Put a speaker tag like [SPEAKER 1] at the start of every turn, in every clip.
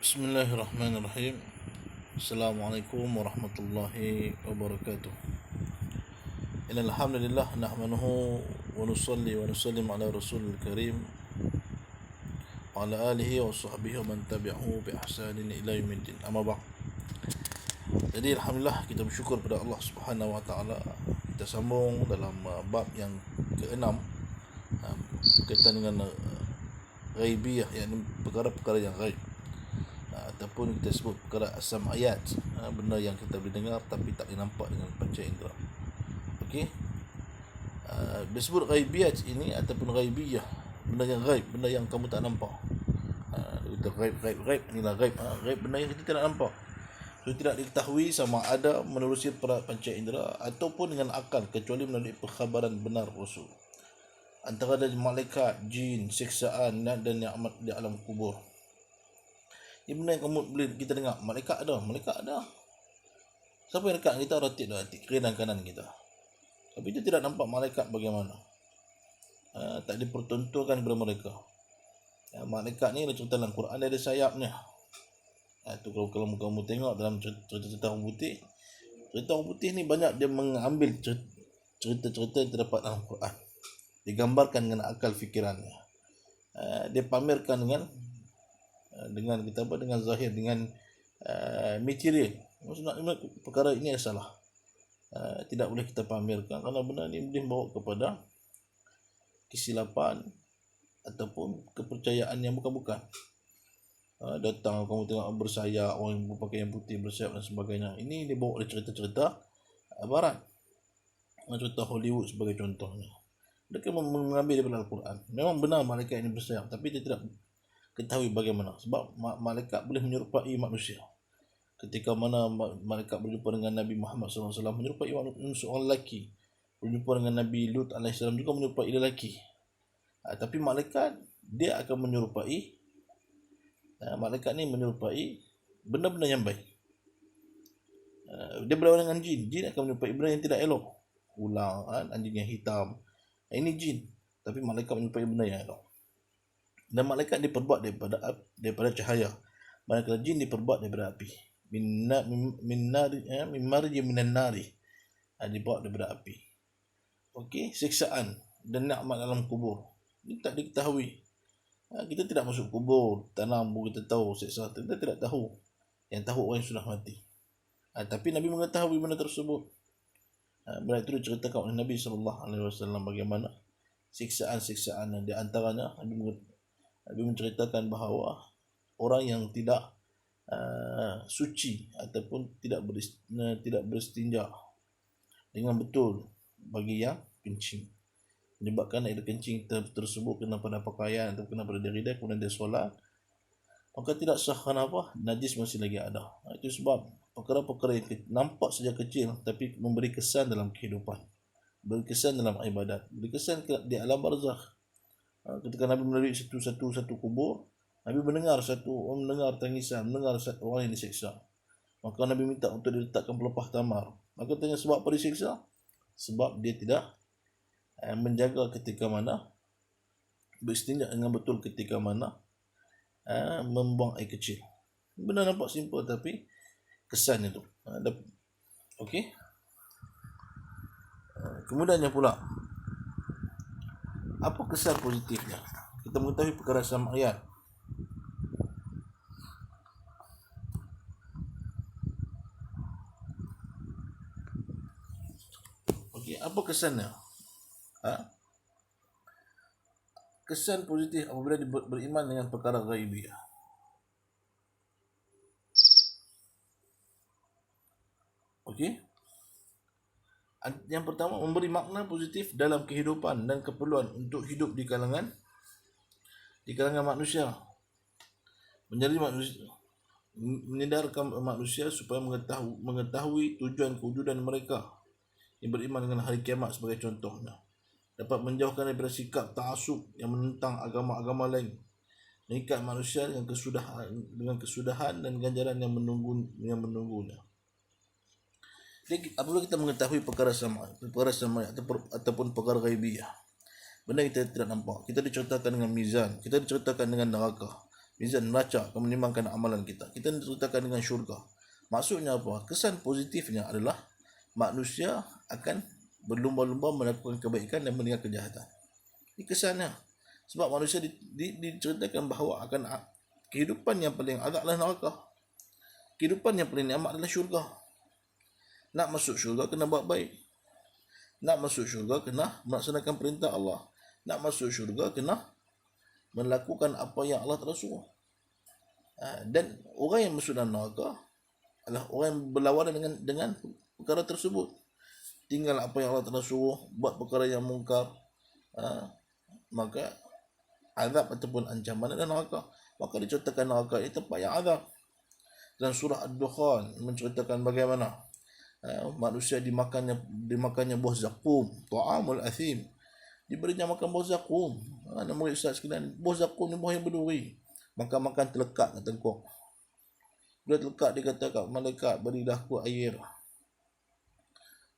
[SPEAKER 1] Bismillahirrahmanirrahim. Assalamualaikum warahmatullahi wabarakatuh. Innal hamdalillah nahmaduhu wa nusalli wa nusallim ala rasulil karim wa ala alihi wa sahbihi wa man tabi'ahu bi ihsanin ila yaumiddin. Amma ba'd. Jadi alhamdulillah kita bersyukur pada Allah Subhanahu wa taala. Kita sambung dalam bab yang ke-6 berkaitan dengan ghaibiyah, yakni perkara-perkara yang ghaib, ataupun kita sebut perkara as-sam'iyat, benda yang kita boleh dengar tapi tak boleh nampak dengan panca indera. Okey, disebut ghaibiyat ini ataupun ghaibiyah, benda yang ghaib, benda yang kamu tak nampak. Kita ghaib inilah ghaib. Ghaib benda yang kita tidak nampak, so tidak diketahui sama ada menerusi panca indera ataupun dengan akal, kecuali melalui perkhabaran benar Rasul. Antara dari malaikat, jin, siksaan dan nikmat di alam kubur. Ini benda yang kamu boleh kita dengar. Malaikat ada. Siapa yang dekat kita? Ratik kiri dan kanan kita. Tapi kita tidak nampak malaikat bagaimana. Tak dipertontonkan kepada mereka. Malaikat ni ada cerita dalam Quran, dia ada sayapnya. Itu kalau kamu tengok dalam cerita orang putih. Cerita orang putih ni banyak dia mengambil cerita-cerita yang terdapat dalam Quran. Digambarkan dengan akal fikirannya. Dia pamerkan dengan kita dengan zahir, dengan material. Maksudnya perkara ini salah. Tidak boleh kita pamerkan kerana benda ini boleh bawa kepada kesilapan ataupun kepercayaan yang bukan-bukan. Datang kamu tengok bersayap, orang yang berpakaian putih bersayap dan sebagainya. Ini dibawa oleh cerita-cerita barat, cerita Hollywood sebagai contohnya. Mereka mengambil daripada Al-Quran. Memang benar malaikat ini bersayap, tapi dia tidak ketahui bagaimana. Sebab malaikat boleh menyerupai manusia. Ketika mana malaikat berjumpa dengan Nabi Muhammad SAW, menyerupai seorang lelaki. Berjumpa dengan Nabi Lut AS juga menyerupai lelaki. Tapi malaikat, dia akan menyerupai, malaikat ni menyerupai benda-benda yang baik. Dia berlawan dengan jin. Jin akan menyerupai benda yang tidak elok. Ular, anjing yang hitam. Ini jin. Tapi malaikat menyerupai benda yang elok. Dan malaikat diperbuat daripada cahaya. Manakala jin diperbuat daripada api. Min marji minan nari. Dibuat daripada api. Okey, siksaan dan nikmat dalam kubur. Ini tak diketahui. Kita tidak masuk kubur, tanam kita tahu siksa. Kita tidak tahu. Yang tahu orang yang sudah mati. Tapi Nabi mengetahui benda tersebut. Benda itu diceritakan oleh Nabi SAW bagaimana siksaan-siksaan yang di antaranya Nabi menceritakan bahawa orang yang tidak suci ataupun tidak beristinja dengan betul bagi yang kencing, menyebabkan air kencing tersebut kena pada pakaian atau kena pada diri dia, kemudian dia solat, maka tidak sah. Kenapa? Najis masih lagi ada. Itu sebab perkara-perkara yang nampak saja kecil tapi memberi kesan dalam kehidupan, beri kesan dalam ibadat, beri kesan di alam barzakh. Ketika Nabi melalui satu kubur, Nabi mendengar tangisan, mendengar orang yang disiksa. Maka Nabi minta untuk diletakkan pelepah tamar. Maka tanya sebab apa disiksa? Sebab dia tidak menjaga ketika mana beristinja dengan betul, ketika mana membuang air kecil. Benda nampak simple tapi kesan itu. Okey. Kemudiannya pula, apa kesan positifnya? Kita mengetahui perkara sam'iyat. Okey, apa kesannya? Kesan positif apabila beriman dengan perkara ghaibiyah. Okey. Yang pertama, memberi makna positif dalam kehidupan dan keperluan untuk hidup di kalangan manusia. Menyedarkan manusia supaya mengetahui tujuan kewujudan mereka. Yang beriman dengan hari kiamat sebagai contohnya. Dapat menjauhkan daripada sikap ta'assub yang menentang agama-agama lain. Mengikat manusia dengan kesudahan dan ganjaran yang menunggunya. Jadi, apabila kita mengetahui perkara sama ataupun perkara ghaibiyah, benda kita tidak nampak, kita diceritakan dengan mizan, kita diceritakan dengan neraka, Mizan neraca akan menimbangkan amalan kita. Kita diceritakan dengan syurga. Maksudnya apa? Kesan positifnya adalah manusia akan berlumba-lumba melakukan kebaikan dan meninggalkan kejahatan. Ini kesannya. Sebab manusia diceritakan bahawa akan kehidupan yang paling azab adalah neraka. Kehidupan yang paling nikmat adalah syurga. Nak masuk syurga kena buat baik. Nak masuk syurga kena melaksanakan perintah Allah. Nak masuk syurga kena melakukan apa yang Allah telah suruh. Dan orang yang masuk dalam neraka adalah orang yang berlawanan dengan perkara tersebut. Tinggal apa yang Allah telah suruh, buat perkara yang mungkar, maka azab ataupun ancaman adalah neraka. Maka diceritakan neraka ini tempat yang azab. Dan surah Ad-Dukhan menceritakan bagaimana manusia dimakannya buah zakum, ta'amul athim. Diberinya makan buah zakum. Nama Ustaz sekalian, buah zakum ni buah yang berduri. Makan terlekat kat tengkuk. Bila terlekat, dia kata kat malaikat, berilah aku air.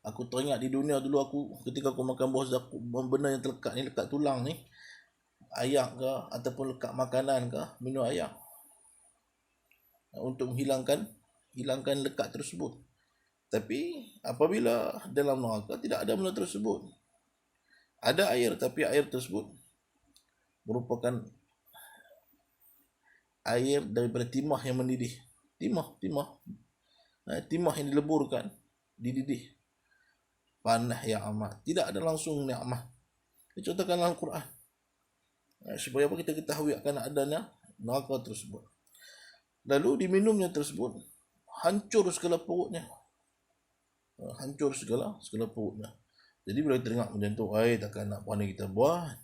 [SPEAKER 1] Aku teringat di dunia dulu ketika aku makan buah zakum, benda yang terlekat ni, lekat tulang ni, ayak ke ataupun lekat makanan ke, minum ayak untuk menghilangkan lekat tersebut. Tapi apabila dalam neraka tidak ada benda tersebut, ada air, tapi air tersebut merupakan air daripada timah yang mendidih. Timah yang dileburkan, dididih. Panah yang amat. Tidak ada langsung nikmat. Dicontohkan dalam Al-Quran. Supaya apa kita ketahui akan adanya neraka tersebut. Lalu diminumnya tersebut, hancur segala perutnya. Hancur segala perutnya. Jadi bila kita tengok macam tu, takkan nak pandai kita buat.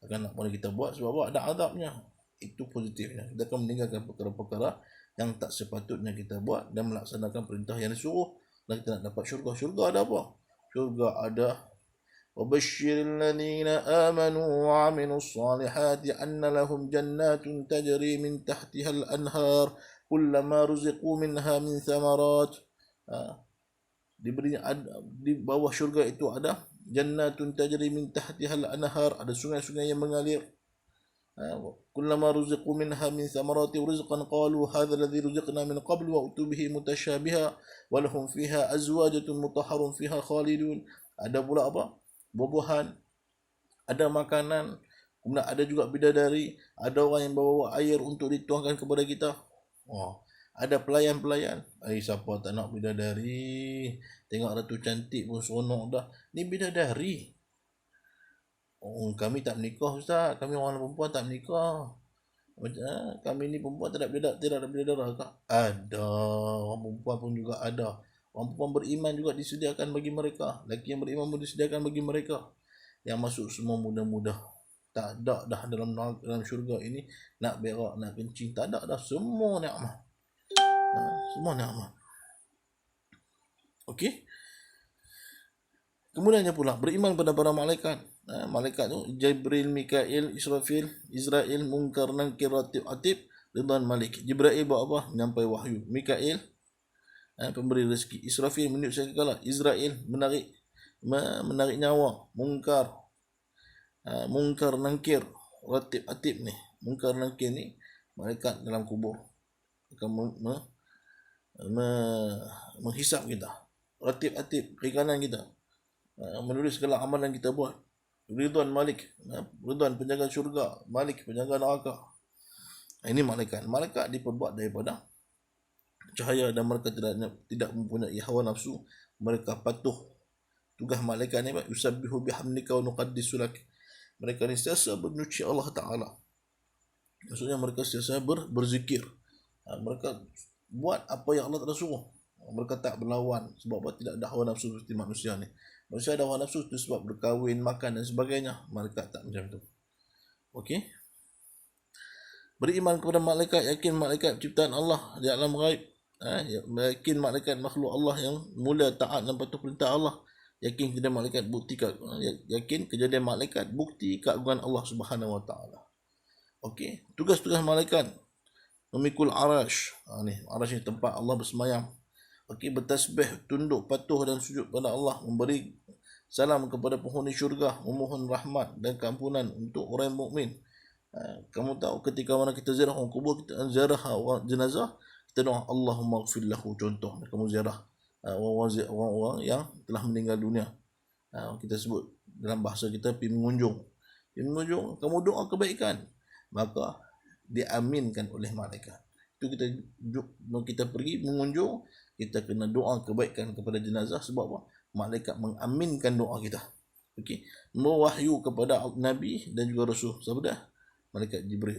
[SPEAKER 1] Takkan nak pandai kita buat sebab apa? Ada azabnya. Itu positifnya. Kita akan meninggalkan perkara-perkara yang tak sepatutnya kita buat dan melaksanakan perintah yang disuruh. Dan kita nak dapat syurga. Syurga ada apa? Syurga ada وَبَشِّرِ الَّذِينَ آمَنُوا وَعَمِلُوا الصَّالِحَاتِ أَنَّ لَهُمْ جَنَّاتٌ تَجْرِي مِنْ تَحْتِهَا الْأَنْهَارُ كُلَّمَا رُزِقُوا مِنْهَا مِنْ ثَمَرَاتٍ. Di bawah syurga itu ada jannatun tajri min tahtiha al-anhar, ada sungai-sungai yang mengalir. Kullama ruziqu minha min thamarati rizqan qalu hadha alladhi ruziqna min qabl wa utu bihi mutashabiha wa lahum fiha azwajatun mutahharun fiha khalidun. Ada pula apa? Buah-buahan, ada makanan, kemudian ada juga bidadari, ada orang yang bawa air untuk dituangkan kepada kita. Ada pelayan-pelayan. Siapa tak nak bidadari? Tengok ratu cantik pun seronok dah. Ni bidadari. Kami tak menikah Ustaz. Kami orang perempuan tak menikah. Kami ni perempuan tidak ada bidadari kah? Ada. Orang perempuan pun juga ada. Orang perempuan beriman juga disediakan bagi mereka. Lelaki yang beriman pun disediakan bagi mereka. Yang masuk semua mudah-mudah. Tak ada dah dalam syurga ini nak berak, nak kencing. Tak ada dah. Semua nikmat. Semua nikmat. Okey. Kemudiannya pula beriman pada para malaikat. Malaikat tu Jibril, Mikail, Israfil, Israel, Munkar, Nakir, Atib, Ridwan, Malik. Jibril buat apa? Menyampai wahyu. Mikail pemberi rezeki. Israfil meniupkan kekala. Israel menarik nyawa. Munkar, Nakir, Atib ni. Munkar, Nakir ni malaikat dalam kubur akan menghisap kita. Atib kiri kanan kita, menulis segala amalan kita buat. Ridwan, Malik, Ridwan penjaga syurga, Malik penjaga neraka. Ini malaikat diperbuat daripada cahaya dan mereka tidak mempunyai hawa nafsu. Mereka patuh. Tugas malaikat ni yusabbihu bihamdika wa nuqaddisu lak. Mereka ni sentiasa memuji Allah Taala. Maksudnya mereka sentiasa berzikir. Mereka buat apa yang Allah telah suruh. Mereka tak berlawan. Sebab apa? Tidak ada hawa nafsu seperti manusia ni. Manusia ada hawa nafsu itu sebab berkahwin, makan dan sebagainya. Malaikat tak macam tu. Okey. Beriman kepada malaikat, yakin malaikat ciptaan Allah di alam ghaib. Yakin malaikat makhluk Allah yang mulia, taat dan patuh perintah Allah. Yakin kejadian malaikat bukti keagungan Allah Subhanahu wa taala. Okey, tugas-tugas malaikat memikul arash. Arash ni tempat Allah bersemayam. Okey, bertasbih, tunduk, patuh dan sujud pada Allah, memberi salam kepada penghuni syurga, memohon rahmat dan keampunan untuk orang mukmin. Kamu tahu ketika mana kita ziarah orang kubur, kita ziarah orang jenazah, kita doa Allahumma ighfir lahu, contoh kamu ziarah orang-orang yang telah meninggal dunia. Kita sebut dalam bahasa kita pergi mengunjung. Kamu doa kebaikan, maka diaminkan oleh malaikat. Itu kita pergi mengunjung, kita kena doa kebaikan kepada jenazah. Sebab apa? Malaikat mengaminkan doa kita. Okey, mewahyu kepada Nabi dan juga Rasul. Siapa dah? Malaikat Jibril.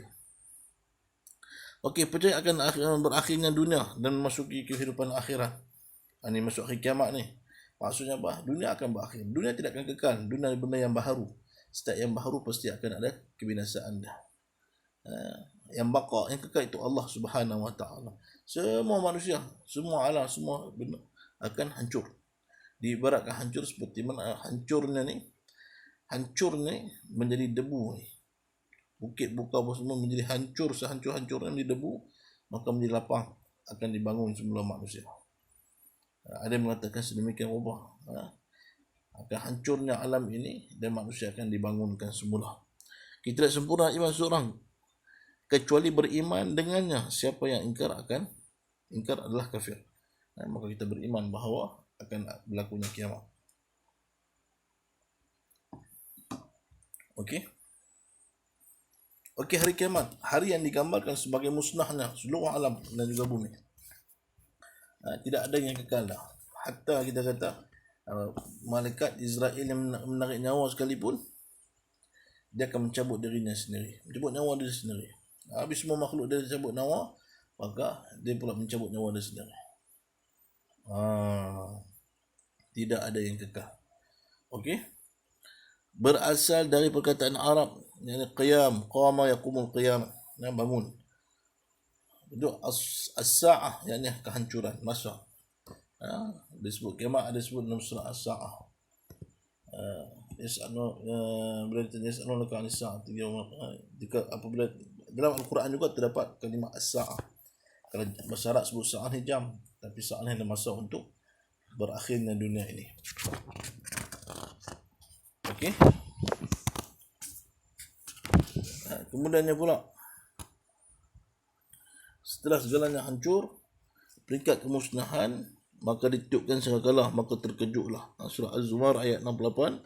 [SPEAKER 1] Okey, percaya akan berakhirnya dunia dan memasuki kehidupan akhirat. Ini masuk akhir kiamat ni. Maksudnya apa? Dunia akan berakhir. Dunia tidak akan kekal. Dunia benda yang baharu. Setiap yang baharu pasti akan ada kebinasaan dah. Yang baqa, yang kekal itu Allah Subhanahu Wa Taala. Semua manusia, semua alam, semua benda akan hancur. Diibaratkan hancur seperti mana hancurnya menjadi debu ni. Bukit buka semua menjadi hancur, sehancur-hancurnya menjadi debu, maka menjadi lapang, akan dibangun semula manusia. Ada yang mengatakan sedemikian rupa, akan hancurnya alam ini dan manusia akan dibangunkan semula. Kita tidak sempurna iman seorang kecuali beriman dengannya. Siapa yang ingkar adalah kafir. Maka kita beriman bahawa akan berlakunya kiamat. Okey, hari kiamat, hari yang digambarkan sebagai musnahnya seluruh alam dan juga bumi. Tidak ada yang kekal dah. Hatta kita kata malaikat Israel yang menarik nyawa sekalipun, dia akan mencabut dirinya sendiri, mencabut nyawa dia sendiri. Habis semua makhluk dia cabut nyawa, maka dia pula mencabut nyawa dia sendiri. Tidak ada yang kekal. Okey, berasal dari perkataan Arab, yakni qiyam, qama yaqumul qiyam, bangun. Itu as-sa'ah, yakni kehancuran, masa. Disebut kiamat, ada disebut dalam surah as-sa'ah. Bila ditanya yas'alunaka 'anis sa'ati apabila dalam Al-Quran juga terdapat kalimah as-sa'ah. Kalau bahasa Arab sebut sa'ah ni jam, tapi sa'ah ni ada masa untuk berakhirnya dunia ini. Okey. Kemudiannya pula, setelah segalanya hancur, peringkat kemusnahan, maka ditiupkan sangkakala, maka terkejutlah. Surah Az-Zumar ayat 68.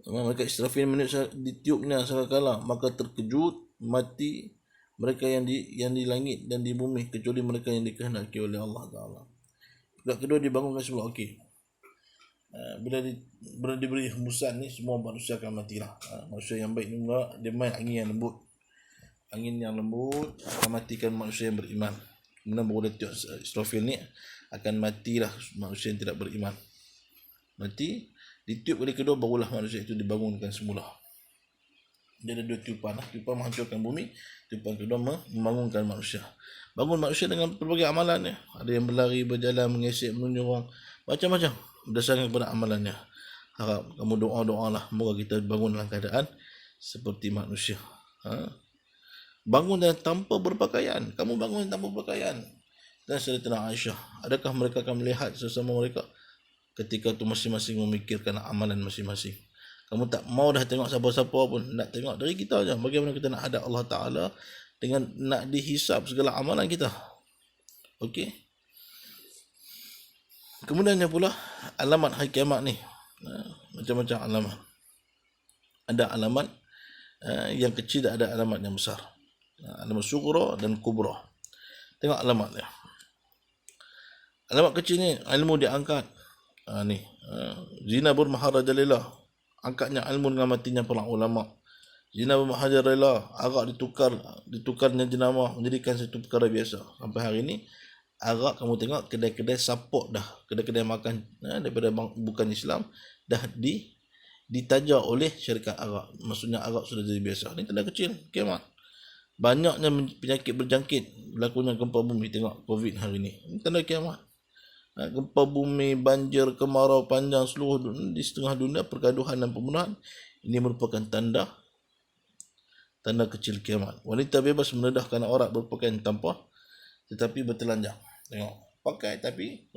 [SPEAKER 1] Mereka Israfil ditiupnya sangkakala, maka terkejut, mati mereka yang di langit dan di bumi, kecuali mereka yang dikehendaki oleh Allah Ta'ala. Peringkat kedua dibangunkan semula. Okey. Bila diberi hembusan ni, semua manusia akan matilah. Manusia yang baik ni dia main angin yang lembut. Angin yang lembut akan matikan manusia yang beriman. Kemudian baru tiup Israfil ni, akan matilah manusia yang tidak beriman. Mati, ditiup kali kedua, barulah manusia itu dibangunkan semula. Dia ada dua tiupan. Tiupan menghancurkan bumi, tiupan kedua membangunkan manusia. Bangun manusia dengan pelbagai amalannya. Ada yang berlari, berjalan, mengesek, menunjuk, macam-macam berdasarkan kepada amalannya. Harap kamu doa-doalah, moga kita bangun dalam keadaan seperti manusia. Bangun dan tanpa berpakaian. Kamu bangun tanpa berpakaian. Dan Sayyidatina Aisyah, adakah mereka akan melihat sesama mereka ketika itu masing-masing memikirkan amalan masing-masing? Kamu tak mau dah tengok siapa-siapa pun, nak tengok dari kita aja. Bagaimana kita nak hadap Allah Ta'ala dengan nak dihisap segala amalan kita. Okey. Kemudiannya pula, alamat hari kiamat ni. Macam-macam alamat. Ada alamat yang kecil, ada alamat yang besar. Alamat sughra dan kubra. Tengok alamatnya. Alamat kecil ni, ilmu diangkat. Zina bermaharajalillah. Angkatnya ilmu dengan matinya para ulama. Zina bermaharajalillah. Arak ditukarnya jenama, menjadikan satu perkara biasa. Sampai hari ni, arak kamu tengok kedai-kedai support dah. Kedai-kedai makan daripada bukan Islam dah ditajar oleh syarikat arak. Maksudnya arak sudah jadi biasa. Ini tanda kecil kiamat. Banyaknya penyakit berjangkit, berlakunya gempa bumi. Tengok COVID hari ni. Ini tanda kiamat. Gempa bumi, banjir, kemarau panjang seluruh dunia, di setengah dunia, pergaduhan dan pembunuhan. Ini merupakan tanda kecil kiamat. Wanita bebas mendedahkan aurat berpakaian tanpa tetapi bertelanjang. Tengok, pakai tapi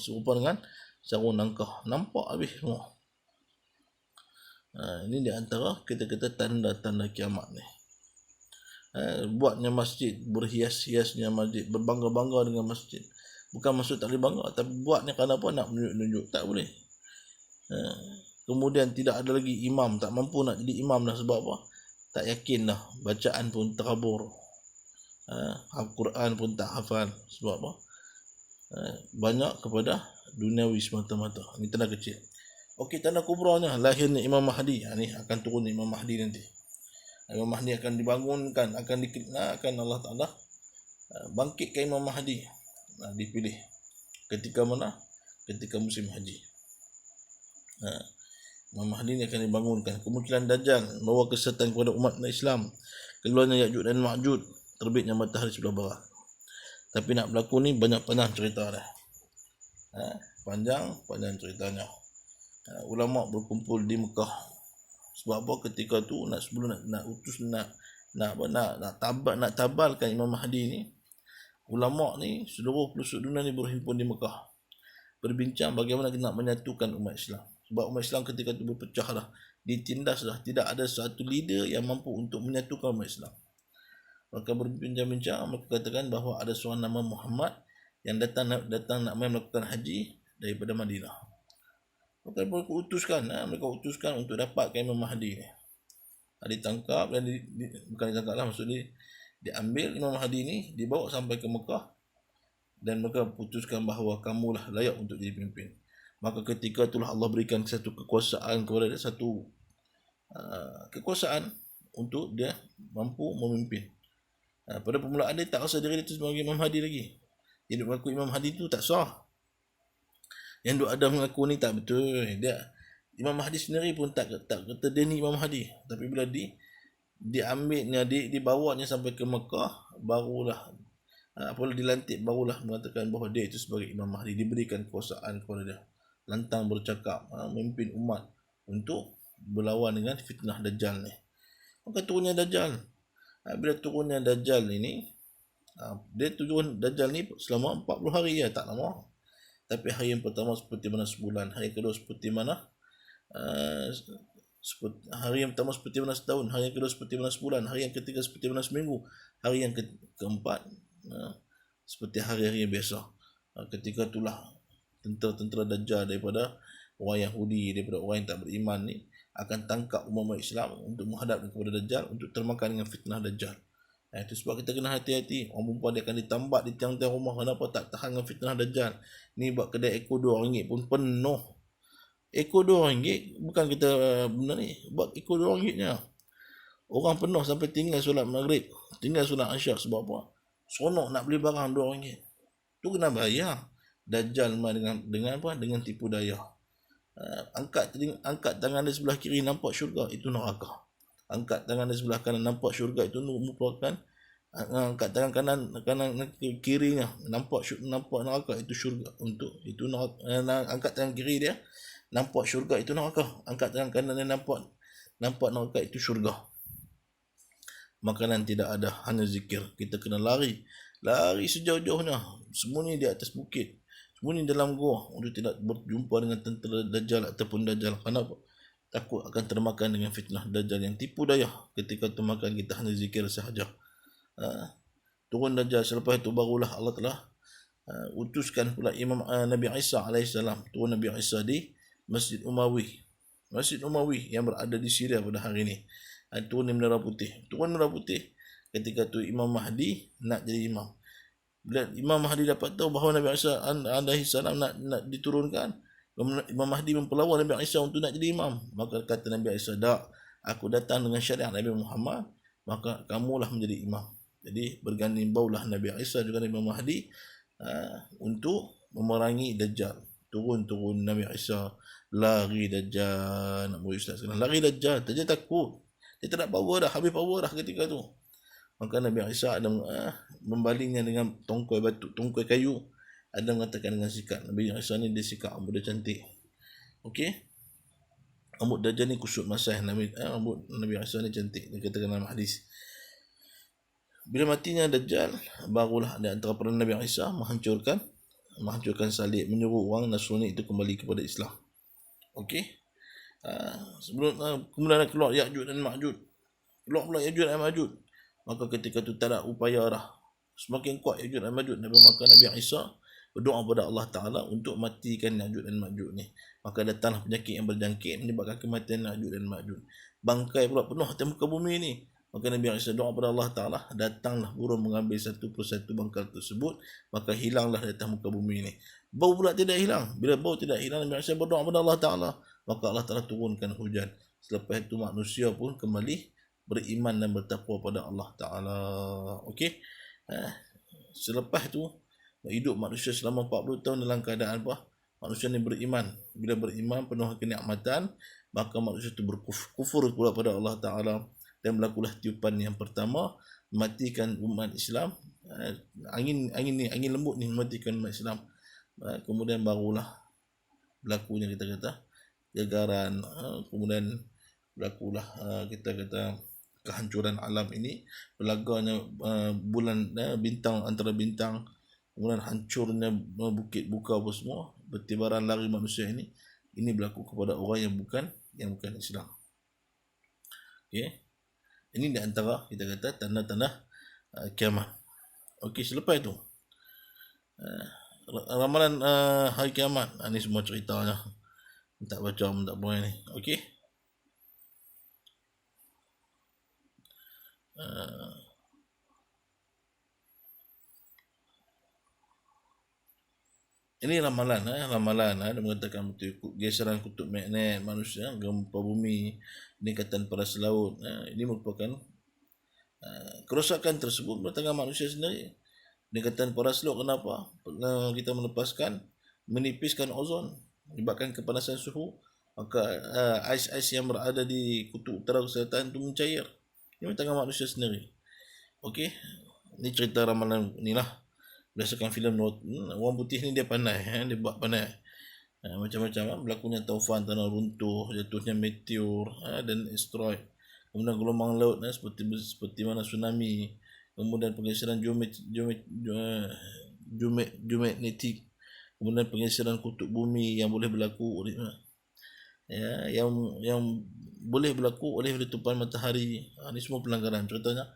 [SPEAKER 1] serupa dengan sarung nangkah. Nampak habis semua. Ini di antara kita tanda-tanda kiamat ni. Buatnya masjid, berhias-hiasnya masjid, berbangga-bangga dengan masjid. Bukan maksud tak boleh bangga, tapi buatnya kerana apa? Nak menunjuk-nunjuk. Tak boleh. Kemudian tidak ada lagi imam, tak mampu nak jadi imam dah. Sebab apa? Tak yakin dah. Bacaan pun terabur. Al-Quran pun tak hafal. Sebab apa? Banyak kepada duniawi semata-mata. Ini tanda kecil. Okey, tanda kubranya, lahirnya Imam Mahdi. Ini akan turun Imam Mahdi nanti. Imam Mahdi akan dibangunkan, akan Allah Ta'ala bangkitkan Imam Mahdi. Dipilih ketika mana? Ketika musim haji. Imam Mahdi ini akan dibangunkan. Kemungkinan Dajjal membawa kesesatan kepada umat Islam. Keluarnya Ya'juj dan Ma'juj, terbitnya matahari sebelah barat. Tapi nak berlaku ni banyak-banyak cerita dah. Panjang ceritanya. Ulama berkumpul di Mekah. Sebab apa? Ketika tu sebelum nak tabalkan Imam Mahdi ni, ulama ni seluruh pelosok dunia ni berhimpun di Mekah, berbincang bagaimana nak menyatukan umat Islam. Sebab umat Islam ketika tu berpecah dah, ditindas dah, tidak ada satu leader yang mampu untuk menyatukan umat Islam. Maka berbincang-bincang, mereka katakan bahawa ada seorang nama Muhammad yang datang nak melakukan haji daripada Madinah. Maka mereka utuskan untuk dapatkan Imam Mahdi ni. Ditangkap dan bukan ditangkap lah, maksudnya diambil Imam Mahdi ni, dibawa sampai ke Mekah, dan mereka putuskan bahawa kamulah layak untuk jadi pemimpin. Maka ketika itulah Allah berikan satu kekuasaan kepada dia, satu kekuasaan untuk dia mampu memimpin. Pada permulaan dia tak rasa diri dia sebagai Imam Mahdi lagi. Dia mengaku Imam Mahdi tu tak sah. Yang duk ada mengaku ni tak betul. Imam Mahdi sendiri pun tak kata dia ni Imam Mahdi. Tapi bila diambilnya, dibawanya sampai ke Mekah, barulah apabila dilantik, barulah mengatakan bahawa dia itu sebagai Imam Mahdi. Diberikan kekuasaan kepada dia, lantang bercakap, memimpin umat untuk berlawan dengan fitnah Dajjal ni. Maka turunnya Dajjal. Bila turunnya Dajjal ini, dia turun Dajjal ni selama 40 hari ya, tak lama. Tapi hari yang pertama seperti mana sebulan, hari yang kedua seperti mana hari yang pertama seperti mana setahun, hari yang kedua seperti mana sebulan, hari yang ketiga seperti mana seminggu, hari yang keempat seperti hari-hari biasa. Ketika itulah tentera-tentera Dajjal daripada orang Yahudi, daripada orang yang tak beriman ni, akan tangkap umat Islam untuk menghadap kepada Dajjal, untuk termakan dengan fitnah Dajjal. Itu sebab kita kena hati-hati. Orang perempuan dia akan ditambat di tiang-tiang rumah. Kenapa? Tak tahan dengan fitnah Dajjal. Ni buat kedai ekor RM2 pun penuh. Ekor RM2 bukan kita benda ni, buat ekor RM2 nya. Orang penuh sampai tinggal solat maghrib, tinggal solat isyak. Sebab apa? Seronok nak beli barang RM2. Tu kena bayar. Dajjal dengan apa? Dengan tipu daya. Angkat tangan di sebelah kiri, nampak syurga, itu neraka. Angkat tangan di sebelah kanan, nampak syurga, itu merupakan. Angkat tangan kanan kirinya, nampak neraka, itu syurga. Itu neraka. Angkat tangan kiri dia, nampak syurga, itu neraka. Angkat tangan kanan dia, nampak neraka, itu syurga. Makanan tidak ada, hanya zikir. Kita kena lari sejauh-jauhnya, sembunyi di atas bukit, sembunyi dalam gua, untuk tidak berjumpa dengan tentera Dajjal ataupun Dajjal. Kenapa? Takut akan termakan dengan fitnah Dajjal yang tipu daya. Ketika termakan, kita hanya zikir sahaja. Turun Dajjal. Selepas itu barulah Allah telah utuskan pula Nabi Isa alaihissalam. Turun Nabi Isa di Masjid Umawi yang berada di Syria pada hari ini. Turun di Menara Putih. Ketika tu Imam Mahdi nak jadi imam. Bila Imam Mahdi dapat tahu bahawa Nabi Isa alaihissalam nak diturunkan, Imam Mahdi memperlawan Nabi Isa untuk nak jadi imam. Maka kata Nabi Isa, "Tak, aku datang dengan syariat Nabi Muhammad, maka kamulah menjadi imam." Jadi berganding baulah Nabi Isa juga Nabi Mahdi untuk memerangi Dajjal. Turun Nabi Isa, lari Dajjal. Nak beri ustaz sekarang, lari Dajjal takut. Dia tak ada power dah, habis power dah ketika tu. Maka Nabi Isa ada membalingnya dengan tongkai kayu. Ada mengatakan dengan sikat. Nabi Isa ni dia sikat rambut dia cantik. Okey. Rambut Dajjal ni kusut masai. Rambut Nabi Isa ni cantik. Dia katakan dalam hadis. Bila matinya Dajjal, barulah di antara para Nabi Isa menghancurkan salib, menyuruh orang Nasrani itu kembali kepada Islam. Okey. Sebelum kemudian keluar Ya'juj dan Ma'juj. Keluar pula Ya'juj dan Ma'juj. Maka ketika itu tak ada upaya dah. Semakin kuat Ya'juj dan Ma'juj. Maka Nabi Isa berdoa kepada Allah Ta'ala untuk matikan Ya'juj dan Ma'juj ni. Maka datanglah penyakit yang berjangkit menyebabkan kematian Ya'juj dan Ma'juj. Bangkai pula penuh atas muka bumi ni. Maka Nabi Isa doa kepada Allah Ta'ala, datanglah burung mengambil satu persatu bangkai tersebut, maka hilanglah di atas muka bumi ni. Bau pula tidak hilang. Bila bau tidak hilang, Nabi Isa berdoa kepada Allah Ta'ala, maka Allah Ta'ala turunkan hujan. Selepas itu manusia pun kembali beriman dan bertakwa pada Allah Ta'ala. Okey. Selepas itu hidup manusia selama 40 tahun dalam keadaan apa? Manusia ni beriman. Bila beriman penuh kenikmatan, maka manusia itu berkufur pula pada Allah Ta'ala. Dan berlakulah tiupan yang pertama, mematikan umat Islam. Angin lembut ni mematikan umat Islam. Kemudian barulah berlakunya kita kata gegaran, kemudian berlakulah kita kata kehancuran alam ini, berlaganya bulan, bintang antara bintang, kemudian hancurnya bukit buka apa semua, bertibaran lari manusia ini berlaku kepada orang yang bukan Islam. Okey. Ini di antara kita kata tanda-tanda kiamat. Okey, selepas itu ramalan hari kiamat. Ini semua ceritanya. Tak baca pun tak boleh ni. Okey. Ini ramalan, dia mengatakan geseran kutub magnet manusia, gempa bumi, peningkatan paras laut. Ini merupakan kerosakan tersebut bertengah manusia sendiri. Peningkatan paras laut kenapa? Kita melepaskan, menipiskan ozon, menyebabkan kepanasan suhu, maka ais-ais yang berada di kutub utara selatan itu mencair. Ini bertengah manusia sendiri. Okey, ini cerita ramalan inilah. Berdasarkan filem orang putih ni dia pandai, dia buat pandai macam-macam, berlakunya taufan tanah runtuh, jatuhnya meteor dan asteroid, kemudian gelombang laut seperti mana tsunami, kemudian pergeseran geomagnetik, kemudian pergeseran kutub bumi yang boleh berlaku yang boleh berlaku oleh letupan matahari. Ini semua pelanggaran. Contohnya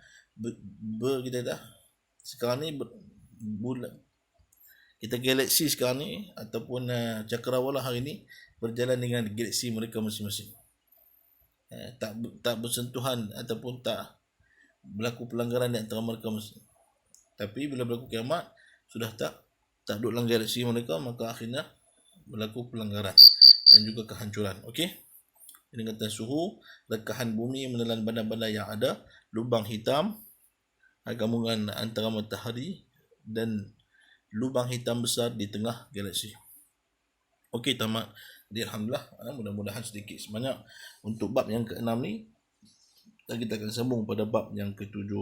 [SPEAKER 1] kita dah sekarang ni bulan kita galaksi sekarang ni ataupun cakrawala hari ni berjalan dengan galaksi mereka masing-masing. Tak bersentuhan ataupun tak berlaku pelanggaran di antara mereka masing. Tapi bila berlaku kiamat sudah tak duduk dalam galaksi mereka, maka akhirnya berlaku pelanggaran dan juga kehancuran. Okey. Peningkatan suhu, rekahan bumi menelan bandar-bandar yang ada, lubang hitam, gabungan antara matahari dan lubang hitam besar di tengah galaksi. Okey, tamat. Jadi alhamdulillah, mudah-mudahan sedikit sebanyak untuk bab yang ke-6 ni. Dan kita akan sambung pada bab yang ke-7.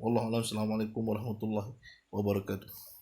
[SPEAKER 1] Wallahualam. Assalamualaikum warahmatullahi wabarakatuh.